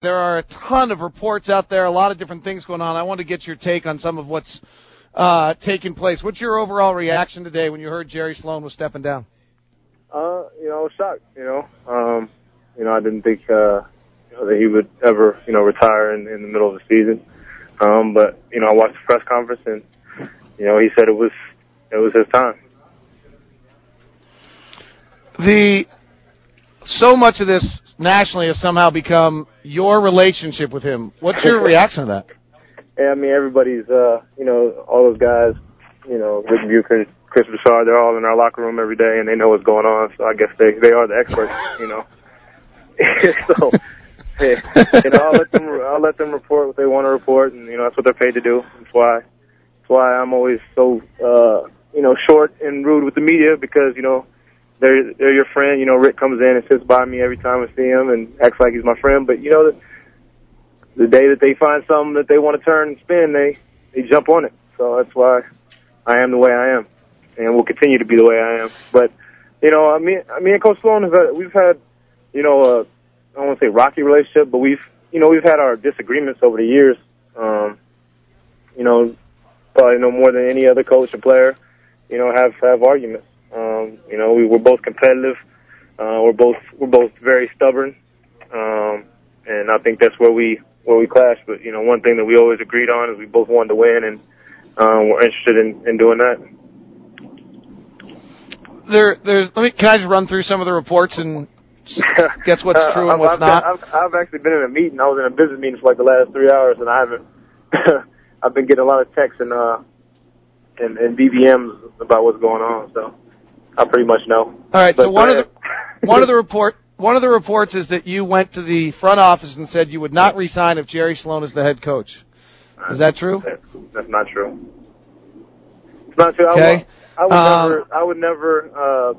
there are a ton of reports out there, a lot of different things going on. I want to get your take on some of what's taking place. What's your overall reaction today when you heard Jerry Sloan was stepping down? I was shocked. I didn't think that he would ever, retire in the middle of the season. But I watched the press conference, and he said it was his time. So much of this nationally has somehow become your relationship with him. What's your reaction to that? Yeah, I mean, everybody's, all those guys, Rick Bucher, Chris Bouchard, they're all in our locker room every day, and they know what's going on. So I guess they are the experts, So, hey, I'll let them report what they want to report, and that's what they're paid to do. That's why I'm always so short and rude with the media, because they're your friend. Rick comes in and sits by me every time I see him and acts like he's my friend. But the day that they find something that they want to turn and spin, they jump on it. So that's why I am the way I am, and will continue to be the way I am. But me and Coach Sloan we've had I don't want to say rocky relationship, but we've had our disagreements over the years. Probably no more than any other coach or player, have arguments. We were both competitive. We're both very stubborn. And I think that's where we clashed. But, one thing that we always agreed on is we both wanted to win, and we're interested in doing that. Can I just run through some of the reports and guess what's true and what's not? I've actually been in a meeting. I was in a business meeting for like the last 3 hours, and I haven't. I've been getting a lot of texts and BBMs about what's going on. So I pretty much know. All right. So one of the reports is that you went to the front office and said you would not resign if Jerry Sloan is the head coach. Is that true? That's not true. It's not true. Okay. I would never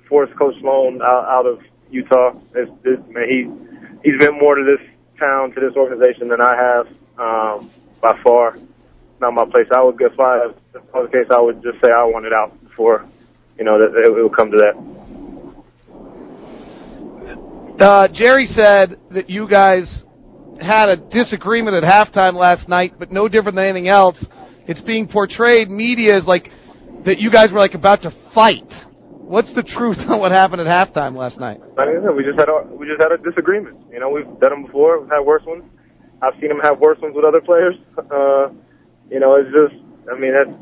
force Coach Sloan out of Utah. He's been more to this town, to this organization than I have by far. Not my place. I would guess if that was the case, I would just say I want it out before that it will come to that. Jerry said that you guys had a disagreement at halftime last night, but no different than anything else. It's being portrayed, media, as like that you guys were like about to fight. What's the truth on what happened at halftime last night? Like I said, we just had a disagreement. We've done them before. We've had worse ones. I've seen him have worse ones with other players. It's just,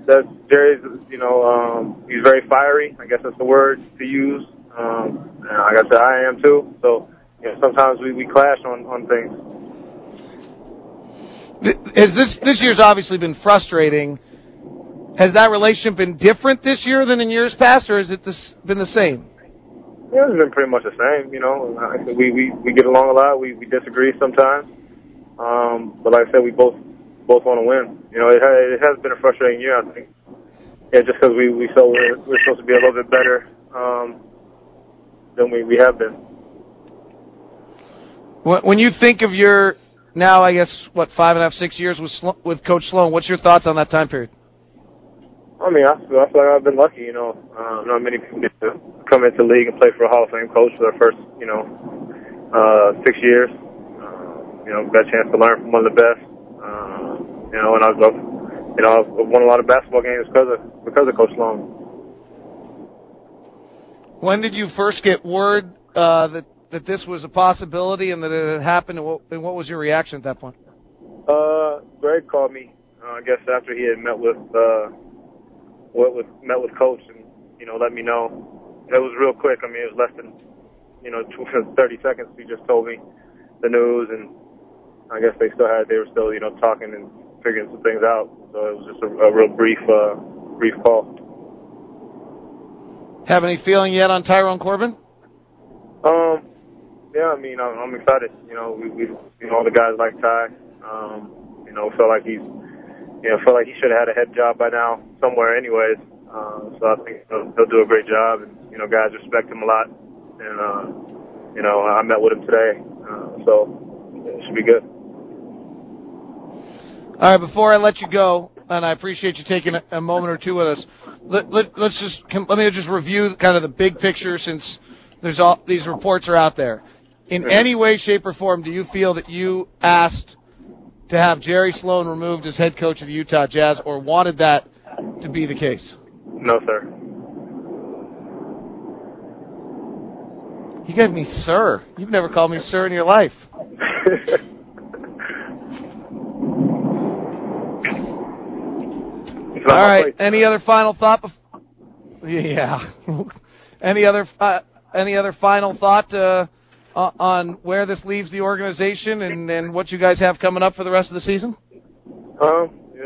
that's Jerry's. He's very fiery. I guess that's the word to use. And like I said, I am too. So sometimes we clash on things. This year's obviously been frustrating. Has that relationship been different this year than in years past, or has it been the same? Yeah, it's been pretty much the same. We get along a lot. We disagree sometimes, but like I said, we both want to win. It has been a frustrating year, I think. Yeah, just because we're supposed to be a little bit better than we have been. When you think of your now, I guess 5.5, 6 years with Coach Sloan, what's your thoughts on that time period? I feel like I've been lucky. Not many people get to come into the league and play for a Hall of Fame coach for their first 6 years. Got a chance to learn from one of the best. And I've won a lot of basketball games because of Coach Sloan. When did you first get word that this was a possibility and that it had happened, and what was your reaction at that point? Greg called me, I guess after he had met with Coach, and let me know. It was real quick. It was less than 30 seconds. He just told me the news, and I guess they were still talking and figuring some things out. So it was just a real brief call. Have any feeling yet on Tyrone Corbin? Yeah, I'm excited. We all the guys like Ty. Felt like he should have had a head job by now somewhere anyways. So I think he'll do a great job, and guys respect him a lot. And I met with him today, so it should be good. All right, before I let you go, and I appreciate you taking a moment or two with us, let me just review kind of the big picture, since there's all these reports are out there. In any way, shape, or form, do you feel that you asked to have Jerry Sloan removed as head coach of the Utah Jazz, or wanted that to be the case? No, sir. You gave me sir. You've never called me sir in your life. All right. Any other final thought? Yeah. Any other final thought on where this leaves the organization and what you guys have coming up for the rest of the season?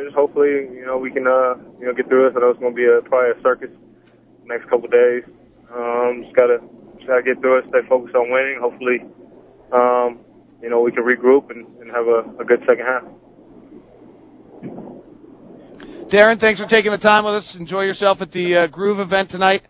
Just hopefully, we can, get through this. I know it's going to be probably a circus the next couple of days. Just gotta get through it, stay focused on winning. Hopefully, we can regroup and have a good second half. Deron, thanks for taking the time with us. Enjoy yourself at the Groove event tonight.